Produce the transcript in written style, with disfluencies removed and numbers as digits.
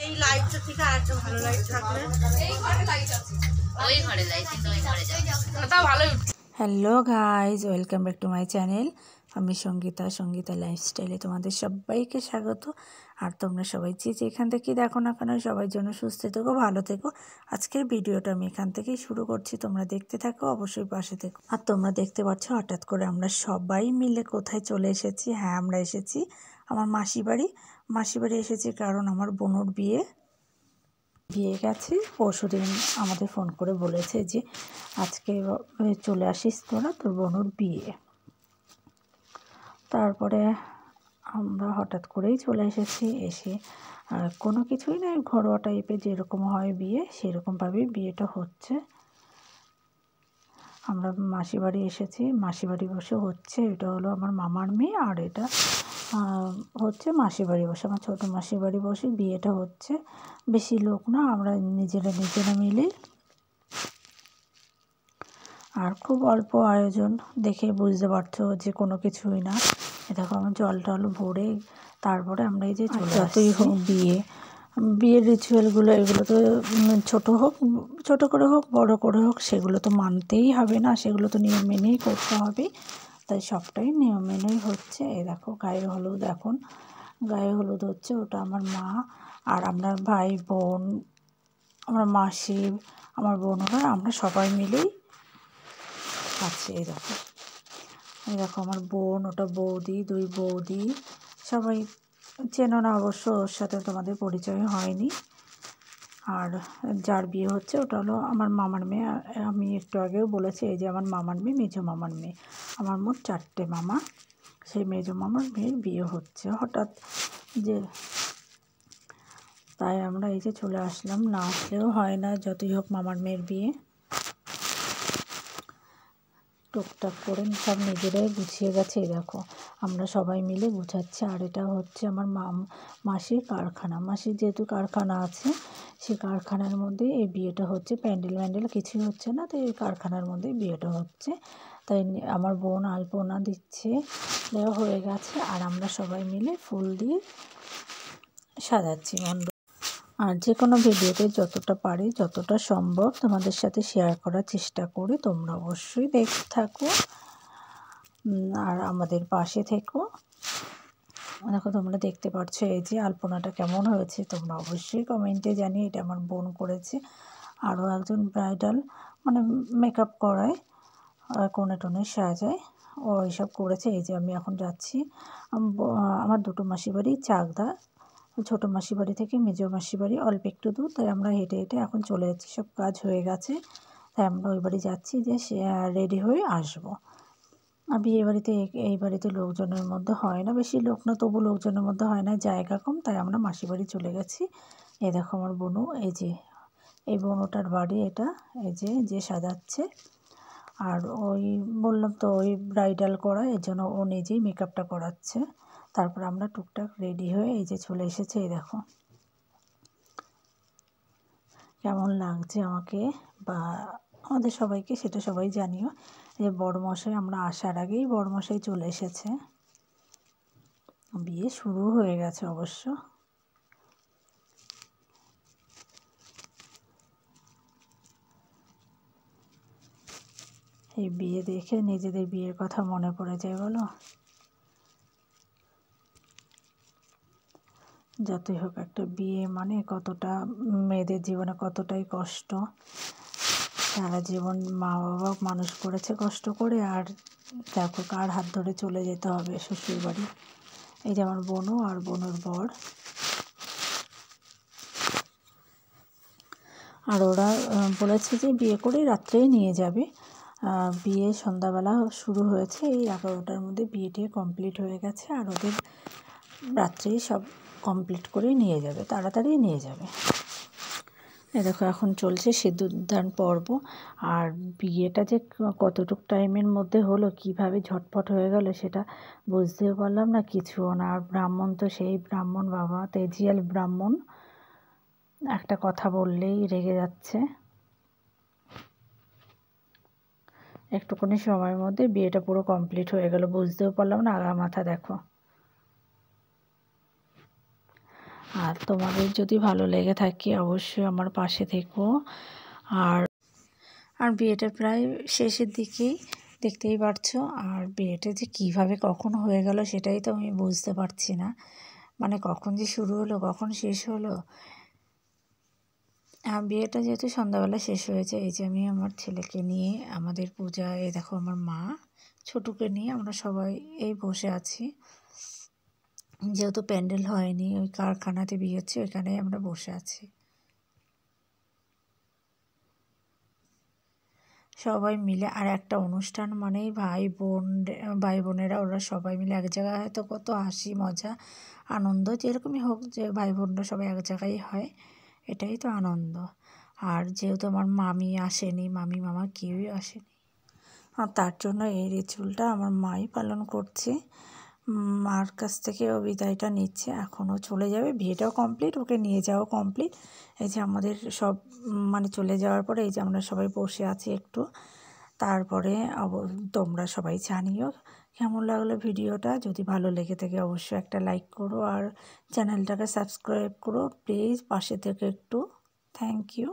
এই লাইটটা থেকে আরেকটা ভালো লাইট থাকলে এই ঘরে লাইট আছে ওই ঘরে লাইট কিন্তু ওই ঘরে যাও ওটা ভালো। Hello guys, welcome back to my channel. আমি সঙ্গীতা লাইফস্টাইলে তোমাদের সবাইকে স্বাগত। আর তোমরা সবাই যে যেখান থেকে দেখো না কেন সবার জন্য সুস্থ থেকো, ভালো থেকো। আজকের ভিডিওটা আমি এখান থেকেই শুরু করছি, তোমরা দেখতে থাকো, অবশ্যই পাশে থেকো। আর তোমরা দেখতে পাচ্ছ হঠাৎ করে আমরা সবাই মিলে কোথায় চলে এসেছি। হ্যাঁ, আমরা এসেছি আমার মাসি বাড়ি এসেছি, কারণ আমার বোনুর বিয়ে গেছে। পরশুদিন আমাদের ফোন করে বলেছে যে আজকে চলে আসিস তোরা, তোর বোনুর বিয়ে। তারপরে আমরা হঠাৎ করেই চলে এসেছি। এসে কোনো কিছুই নয়, ঘরোয়া টাইপের যেরকম হয় বিয়ে সেরকমভাবেই বিয়েটা হচ্ছে। আমরা মাসি বাড়ি এসেছি, মাসি বাড়ি বসে হচ্ছে। এটা হলো আমার মামার মেয়ে, আর এটা হচ্ছে মাসি বাড়ি বসে, আমার ছোটো মাসি বাড়ি বসে বিয়েটা হচ্ছে। বেশি লোক না, আমরা নিজেরা মিলে। আর খুব অল্প আয়োজন, দেখে বুঝতে পারছো যে কোনো কিছুই না। দেখো আমার জল টল ভরে তারপরে আমরা এই যে যতই হোক বিয়ের রিচুয়ালগুলো, এগুলো তো ছোটো করে হোক বড় করে হোক, সেগুলো তো মানতেই হবে না, সেগুলো তো নিয়ম মেনেই করতে হবে। তাই সবটাই নিয়ম মেনেই হচ্ছে। এই দেখো গায়ে হলুদ হচ্ছে, ওটা আমার মা আর আমরা ভাই বোন, আমার মাসি, আমার বোনরা, আমরা সবাই মিলেই আছে। এই দেখো আমার বোন, ওটা বৌদি, দুই বৌদি, সবাই চেনো না অবশ্য, ওর সাথে তোমাদের পরিচয় হয়নি। আর যার বিয়ে হচ্ছে ওটা হলো আমার মামার মেয়ে। আমি একটু আগেও বলেছি, এই যে আমার মামার মেয়ে, মেজো মামার মেয়ে। আমার মোট 4টে মামা, সেই মেজো মামার মেয়ের বিয়ে হচ্ছে হঠাৎ যে, তাই আমরা এই যে চলে আসলাম। না আসলেও হয় না, যতই হোক মামার মেয়ের বিয়ে। টুকটাক করে সব নিজেরাই গুছিয়ে গেছে। দেখো আমরা সবাই মিলে গুছাচ্ছি। আর এটা হচ্ছে আমার মাসির কারখানা। মাসির যেহেতু কারখানা আছে, সেই কারখানার মধ্যে এই বিয়েটা হচ্ছে। প্যান্ডেল কিছুই হচ্ছে না, তো এই কারখানার মধ্যে বিয়েটা হচ্ছে। তাই আমার বোন আলপনা দিচ্ছে, দেওয়া হয়ে গেছে। আর আমরা সবাই মিলে ফুল দিয়ে সাজাচ্ছি মণ্ডপ। আর যে কোনো ভিডিওতে যতটা পারি, যতটা সম্ভব তোমাদের সাথে শেয়ার করার চেষ্টা করি। তোমরা অবশ্যই দেখতে থাকো আর আমাদের পাশে থেকো। দেখো তোমরা দেখতে পাচ্ছ এই যে আলপনাটা কেমন হয়েছে, তোমরা অবশ্যই কমেন্টে জানিয়ে। এটা আমার বোন করেছে। আরও একজন ব্রাইডাল মানে মেকআপ করায়, কোণে টোনে সাজায়, ও এইসব করেছে। এই যে আমি এখন যাচ্ছি আমার দুটো মাসি বাড়ি চাকদা, ছোটো মাসি বাড়ি থেকে মেজো মাসি বাড়ি অল্প একটু দূর। তাই আমরা হেঁটে এখন চলে যাচ্ছি, সব কাজ হয়ে গেছে। তাই আমরা ওই বাড়ি যাচ্ছি, যে রেডি হয়ে আসবো। আর এই বাড়িতে লোকজনের মধ্যে হয় না, বেশি লোক না, তবু লোকজনের মধ্যে হয় না, জায়গা কম, তাই আমরা মাসি বাড়ি চলে গেছি। এই দেখো আমার বোনু, এই বোনুটার বাড়ি এটা, এই যে সাজাচ্ছে। আর ওই বললাম তো, ওই ব্রাইডাল করা, এর জন্য ও নিজেই মেকআপটা করাচ্ছে। তারপর আমরা টুকটাক রেডি হয়ে এই যে চলে এসেছে। এই দেখো কেমন লাগছে আমাকে বা আমাদের সবাইকে, সেটা সবাই জানিও। যে বড়মশাই, আমরা আসার আগেই বড়মশাই চলে এসেছে। বিয়ে শুরু হয়ে গেছে অবশ্য। এই বিয়ে দেখে নিজেদের বিয়ের কথা মনে পড়ে যায় বলো। যতই হোক একটা বিয়ে মানে কতটা মেয়েদের জীবনে কতটাই কষ্ট। সারা জীবন মা বাবা মানুষ করেছে কষ্ট করে, আর দেখো কার হাত ধরে চলে যেতে হবে শ্বশুর বাড়ি। এই যে আমার বোনু আর বোনুর বর। আর ওরা বলেছে যে বিয়ে করেই রাত্রেই নিয়ে যাবে। বিয়ে সন্ধ্যাবেলা শুরু হয়েছে, এই 11টার মধ্যে বিয়েটি কমপ্লিট হয়ে গেছে। আর ওদের রাত্রেই সব কমপ্লিট করে নিয়ে যাবে, তাড়াতাড়ি নিয়ে যাবে। এই দেখো এখন চলছে সিঁদুরদান পর্ব। আর বিয়েটা যে কতটুকু টাইমের মধ্যে হলো, কিভাবে ঝটপট হয়ে গেল, সেটা বুঝতেও পারলাম না, কিছুও না। আর ব্রাহ্মণ তো সেই ব্রাহ্মণ, বাবা তেজিয়াল ব্রাহ্মণ, একটা কথা বললেই রেগে যাচ্ছে। একটুখানি সময়ের মধ্যে বিয়েটা পুরো কমপ্লিট হয়ে গেল, বুঝতেও পারলাম না, আগা মাথা দেখো। আর তোমাদের যদি ভালো লেগে থাকে অবশ্যই আমার পাশে থেকো। আর বিয়েটা প্রায় শেষের দিকেই, দেখতেই পারছো। আর বিয়েটা যে কীভাবে কখন হয়ে গেল সেটাই তো আমি বুঝতে পারছি না, মানে কখন যে শুরু হলো কখন শেষ হলো। বিয়েটা যেহেতু সন্ধ্যাবেলা শেষ হয়েছে, এই যে আমি আমার ছেলেকে নিয়ে আমাদের পূজা, এই দেখো আমার মা ছোটুকে নিয়ে আমরা সবাই এই বসে আছি। যেহেতু প্যান্ডেল হয়নি, ওই কারখানাতে বিয়ে হচ্ছে, ওইখানেই আমরা বসে আছি সবাই মিলে। আর একটা অনুষ্ঠান মানেই ভাই বোনেরা ওরা সবাই মিলে এক জায়গায় হয়, তো কত হাসি মজা আনন্দ যেরকমই হোক, যে ভাই বোনরা সবাই এক জায়গায় হয়, এটাই তো আনন্দ। আর যেহেতু আমার মামি আসেনি, মামি মামা কেউই আসেনি, আর তার জন্য এই রিচুয়ালটা আমার মাই পালন করছে। মার কাছ থেকে ও বিদায়টা নিচ্ছে, এখনও চলে যাবে। বিয়েটাও কমপ্লিট, ওকে নিয়ে যাওয়া কমপ্লিট। এই যে আমাদের সব মানে চলে যাওয়ার পরে এই যে আমরা সবাই বসে আছি একটু। তারপরে তোমরা সবাই জানিও কেমন লাগলো ভিডিওটা। যদি ভালো লেগে থাকে অবশ্যই একটা লাইক করো, আর চ্যানেলটাকে সাবস্ক্রাইব করো প্লিজ, পাশে থেকে একটু। Thank you.